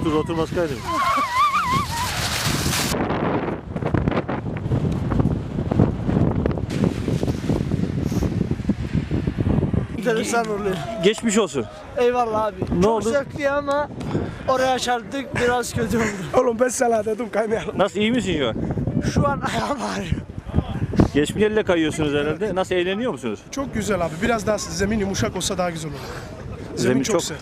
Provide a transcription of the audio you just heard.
Otur başkaydı. Enteresan oluyor. Geçmiş olsun. Eyvallah abi. Ne Çok oldu? zevkli ama oraya çarptık biraz kötü oldu. Oğlum ben sana dedim kaymayalım. Nasıl, iyi misin şu an? Şu an ayağım ağrıyor. Geçmiş elle kayıyorsunuz herhalde. Nasıl, eğleniyor musunuz? Çok güzel abi. Biraz daha zemin yumuşak olsa daha güzel olur. Zemin, Zemin çok çok- sert.